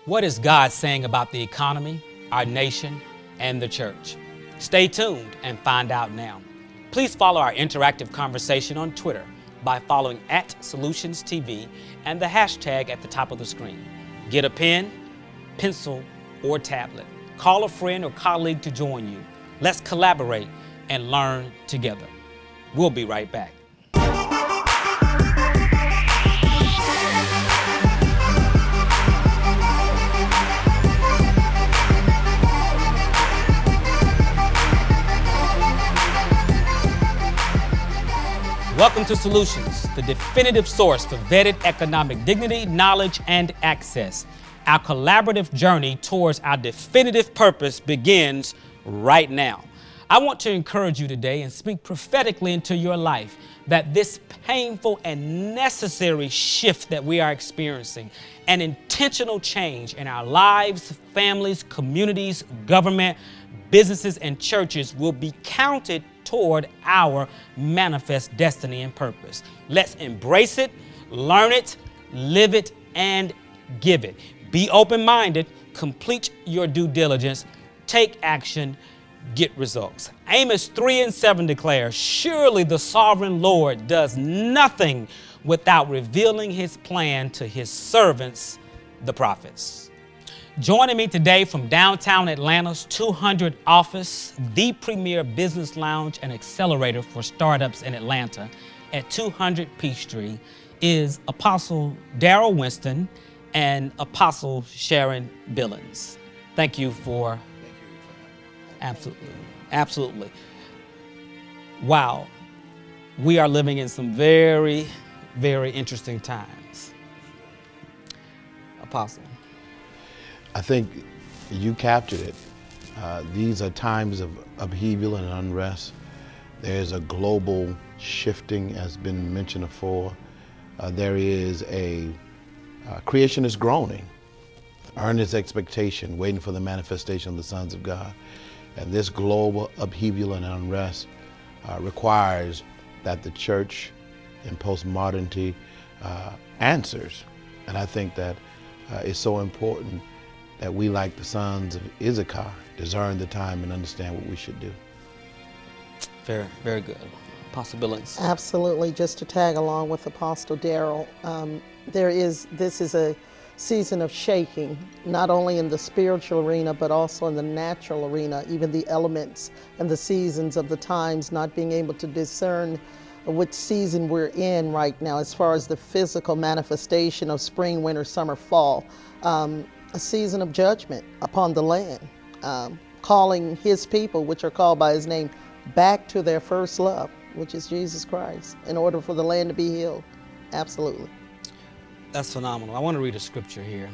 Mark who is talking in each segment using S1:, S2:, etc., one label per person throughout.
S1: What is God saying about the economy, our nation, and the church? Stay tuned and find out now. Please follow our interactive conversation on Twitter by following @SolutionsTV and the hashtag at the top of the screen. Get a pen, pencil, or tablet. Call a friend or colleague to join you. Let's collaborate and learn together. We'll be right back. Welcome to Solutions, the definitive source for vetted economic dignity, knowledge, and access. Our collaborative journey towards our definitive purpose begins right now. I want to encourage you today and speak prophetically into your life that this painful and necessary shift that we are experiencing, an intentional change in our lives, families, communities, government, businesses, and churches will be counted toward our manifest destiny and purpose. Let's embrace it, learn it, live it, and give it. Be open-minded, complete your due diligence, take action, get results. Amos 3:7 declares, "Surely the sovereign Lord does nothing without revealing his plan to his servants, the prophets." Joining me today from downtown Atlanta's 200 office, the premier business lounge and accelerator for startups in Atlanta at 200 Peachtree, is Apostle Darryl Winston and Apostle Sharon Billins. Thank you for absolutely. Wow, we are living in some very, very interesting times. Apostle.
S2: I think you captured it. These are times of upheaval and unrest. There's a global shifting, as been mentioned before. There is creation is groaning, earnest expectation, waiting for the manifestation of the sons of God. And this global upheaval and unrest requires that the church in postmodernity answers. And I think that it's so important that we, like the sons of Issachar, discern the time and understand what we should do.
S1: Very, very good. Apostle Billins.
S3: Absolutely. Just to tag along with Apostle Darryl, this is a season of shaking, not only in the spiritual arena, but also in the natural arena, even the elements and the seasons of the times, not being able to discern which season we're in right now as far as the physical manifestation of spring, winter, summer, fall. A season of judgment upon the land, calling his people, which are called by his name, back to their first love, which is Jesus Christ, in order for the land to be healed. Absolutely.
S1: That's phenomenal. I want to read a scripture here.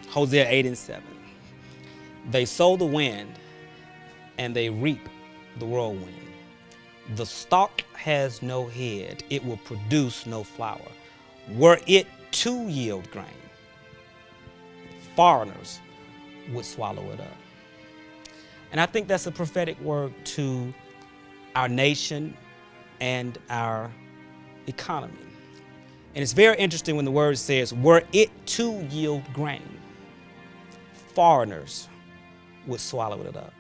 S1: Hosea 8:7. They sow the wind and they reap the whirlwind. The stalk has no head, it will produce no flower. Were it to yield grain, foreigners would swallow it up. And I think that's a prophetic word to our nation and our economy. And it's very interesting when the word says, were it to yield grain, foreigners would swallow it up.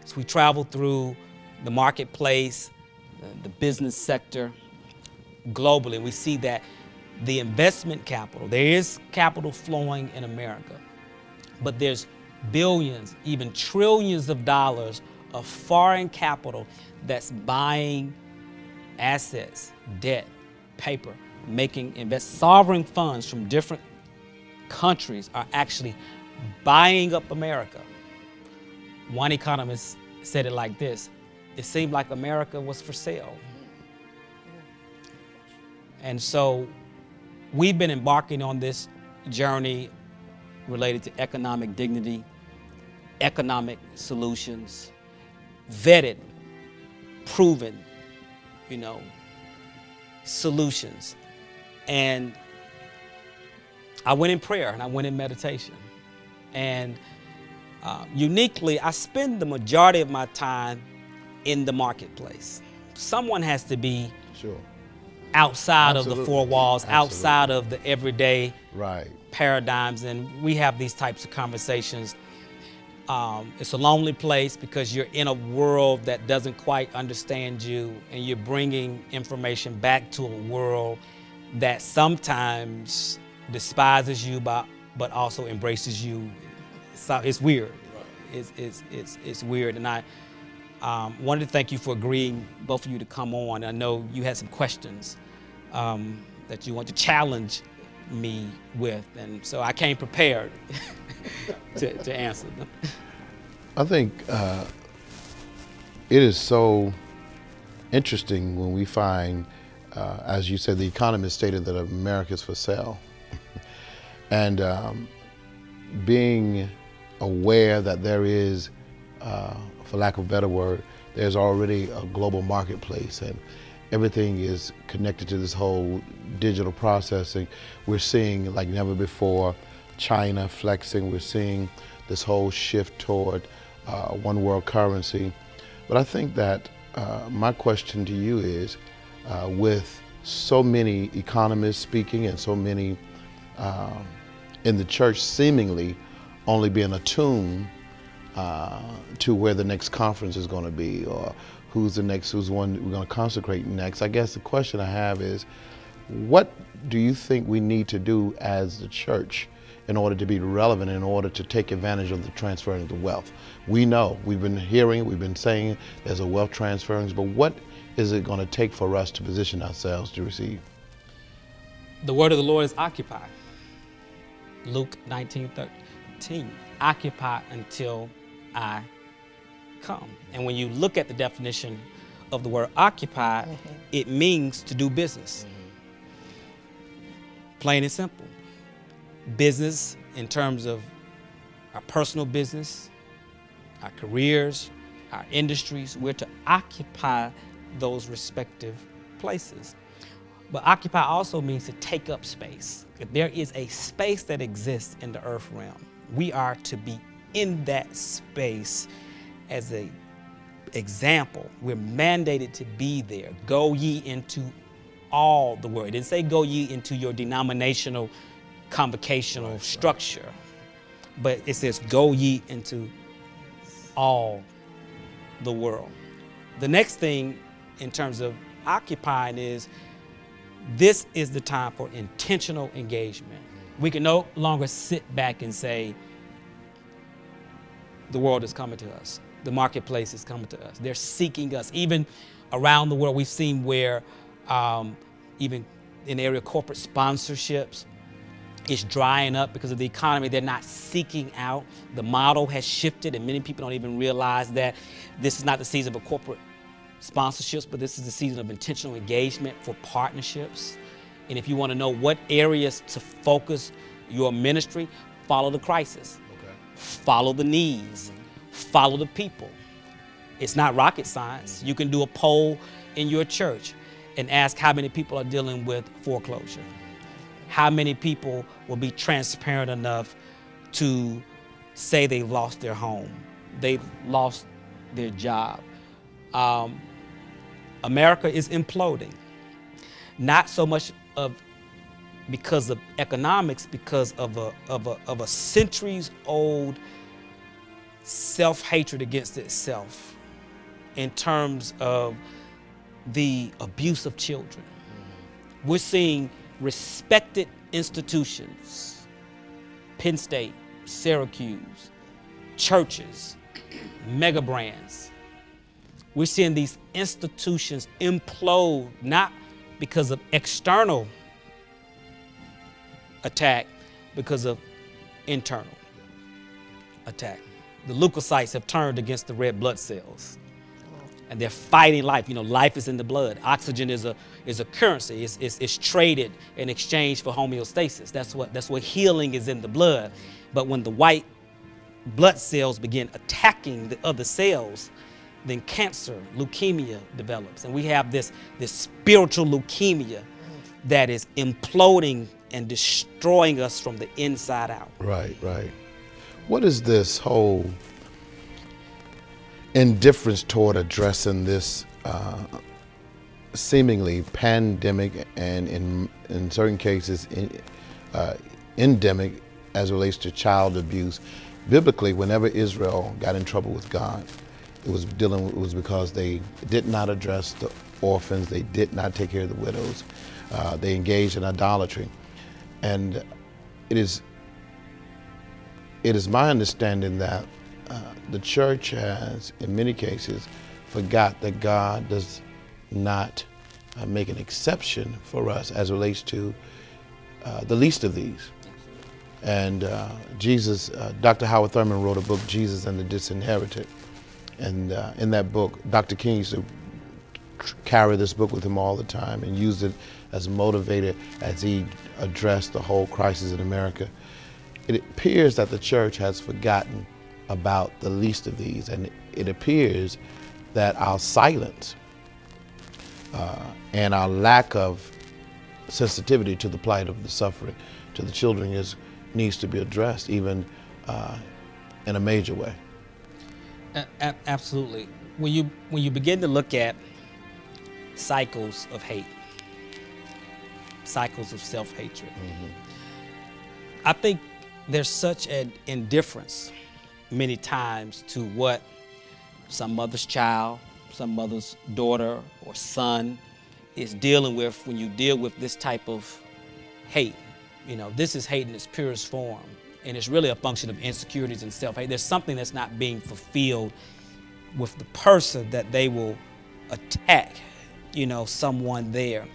S1: As we travel through the marketplace, the business sector, globally, we see that the investment capital, there is capital flowing in America, but there's billions, even trillions of dollars of foreign capital that's buying assets, debt, paper, sovereign funds from different countries are actually buying up America. One economist said it like this: it seemed like America was for sale. And so we've been embarking on this journey related to economic dignity, economic solutions, vetted, proven, solutions. And I went in prayer and I went in meditation. And uniquely, I spend the majority of my time in the marketplace. Someone has to be outside of the four walls, outside of the everyday
S2: Right.
S1: paradigms, and we have these types of conversations. It's a lonely place because you're in a world that doesn't quite understand you, and you're bringing information back to a world that sometimes despises you, but also embraces you. So it's weird. It's weird, and I wanted to thank you for agreeing, both of you, to come on. I know you had some questions that you want to challenge me with, and so I came prepared to answer them.
S2: I think it is so interesting when we find, as you said, the Economist stated that America is for sale. And being aware that there is, for lack of a better word, there's already a global marketplace, and everything is connected to this whole digital processing. We're seeing, like never before, China flexing. We're seeing this whole shift toward one world currency. But I think that my question to you is, with so many economists speaking and so many in the church seemingly only being attuned to where the next conference is going to be, or who's one we're going to consecrate next, I guess the question I have is, what do you think we need to do as the church in order to be relevant, in order to take advantage of the transferring of the wealth? We know, we've been hearing, we've been saying there's a wealth transference, but what is it going to take for us to position ourselves to receive?
S1: The word of the Lord is occupy. Luke 19:13. Occupy until I come. And when you look at the definition of the word occupy, it means to do business. Plain and simple. Business in terms of our personal business, our careers, our industries. We're to occupy those respective places. But occupy also means to take up space. If there is a space that exists in the earth realm, we are to be in that space as an example. We're mandated to be there. Go ye into all the world. It didn't say go ye into your denominational, convocational structure, but it says go ye into all the world. The next thing in terms of occupying is, this is the time for intentional engagement. We can no longer sit back and say, the world is coming to us. The marketplace is coming to us. They're seeking us. Even around the world, we've seen where even in the area of corporate sponsorships, it's drying up because of the economy. They're not seeking out. The model has shifted, and many people don't even realize that this is not the season of corporate sponsorships, but this is the season of intentional engagement for partnerships. And if you want to know what areas to focus your ministry, follow the crisis, follow the needs, follow the people. It's not rocket science. You can do a poll in your church and ask how many people are dealing with foreclosure. How many people will be transparent enough to say they've lost their home, they've lost their job. America is imploding, not so much because of economics, because of a centuries-old self-hatred against itself in terms of the abuse of children. We're seeing respected institutions, Penn State, Syracuse, churches, mega brands. We're seeing these institutions implode, not because of external attack, because of internal attack. The leukocytes have turned against the red blood cells, and they're fighting life. You know, life is in the blood. Oxygen is a currency. It's traded in exchange for homeostasis. That's what healing is, in the blood. But when the white blood cells begin attacking the other cells, then cancer, leukemia develops. And we have this spiritual leukemia that is imploding and destroying us from the inside out.
S2: Right, right. What is this whole indifference toward addressing this seemingly pandemic, and in certain cases endemic as it relates to child abuse. Biblically, whenever Israel got in trouble with God, it was because they did not address the orphans, they did not take care of the widows, they engaged in idolatry. And it is my understanding that the church has, in many cases, forgot that God does not make an exception for us as it relates to the least of these. And Jesus, Dr. Howard Thurman wrote a book, Jesus and the Disinherited. And in that book, Dr. King used to carry this book with him all the time and used it as a motivator as he addressed the whole crisis in America. It appears that the church has forgotten about the least of these, and it appears that our silence and our lack of sensitivity to the plight of the suffering, to the children, needs to be addressed, even in a major way.
S1: Absolutely. When you begin to look at cycles of hate, cycles of self-hatred, I think there's such an indifference many times to what some mother's child, some mother's daughter or son is dealing with when you deal with this type of hate. You know, this is hate in its purest form, and it's really a function of insecurities and self-hate. There's something that's not being fulfilled with the person that they will attack, you know, someone there.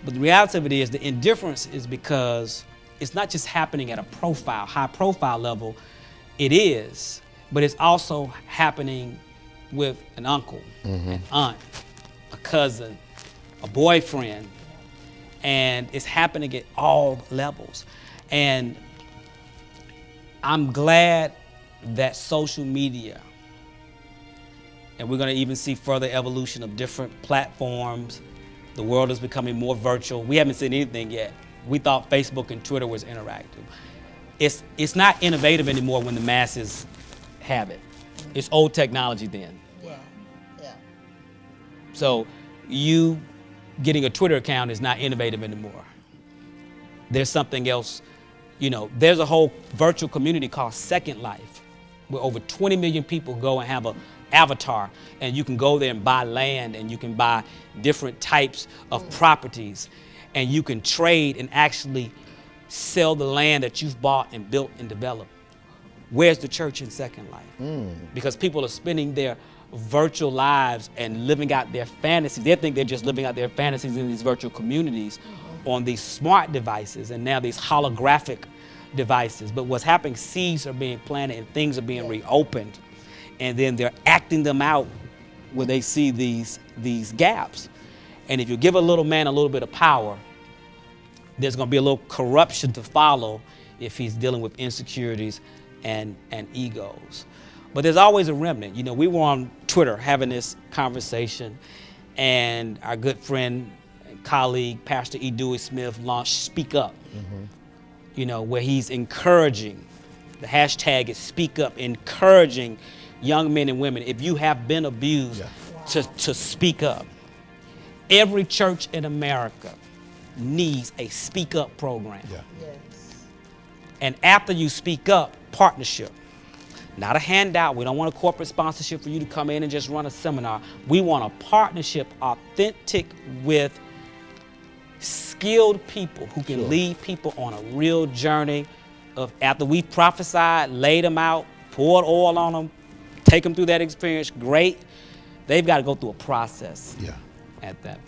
S1: But the reality of it is the indifference is because it's not just happening at a high profile level. It is, but it's also happening with an uncle, an aunt, a cousin, a boyfriend, and it's happening at all levels. And I'm glad that social media, and we're going to even see further evolution of different platforms. The world is becoming more virtual. We haven't seen anything yet. We thought Facebook and Twitter was interactive. It's not innovative anymore when the masses have it. It's old technology then.
S3: Yeah, yeah.
S1: So you getting a Twitter account is not innovative anymore. There's something else. You know, there's a whole virtual community called Second Life, where over 20 million people go and have an avatar, and you can go there and buy land, and you can buy different types of properties, and you can trade and actually sell the land that you've bought and built and developed. Where's the church in Second Life? Because people are spending their virtual lives and living out their fantasies. They think they're just living out their fantasies in these virtual communities on these smart devices and now these holographic devices. But what's happening, seeds are being planted and things are being reopened, and then they're acting them out where they see these gaps. And if you give a little man a little bit of power, there's going to be a little corruption to follow if he's dealing with insecurities and egos. But there's always a remnant. You know, we were on Twitter having this conversation, and our good friend and colleague, Pastor E. Dewey Smith, launched Speak Up, you know, where he's encouraging, the hashtag is Speak Up, encouraging young men and women, if you have been abused, to speak up. Every church in America needs a Speak Up program.
S3: Yes.
S1: And after you speak up, partnership. Not a handout. We don't want a corporate sponsorship for you to come in and just run a seminar. We want a partnership authentic with skilled people who can lead people on a real journey of, after we've prophesied, laid them out, poured oil on them, take them through that experience, great. They've got to go through a process at that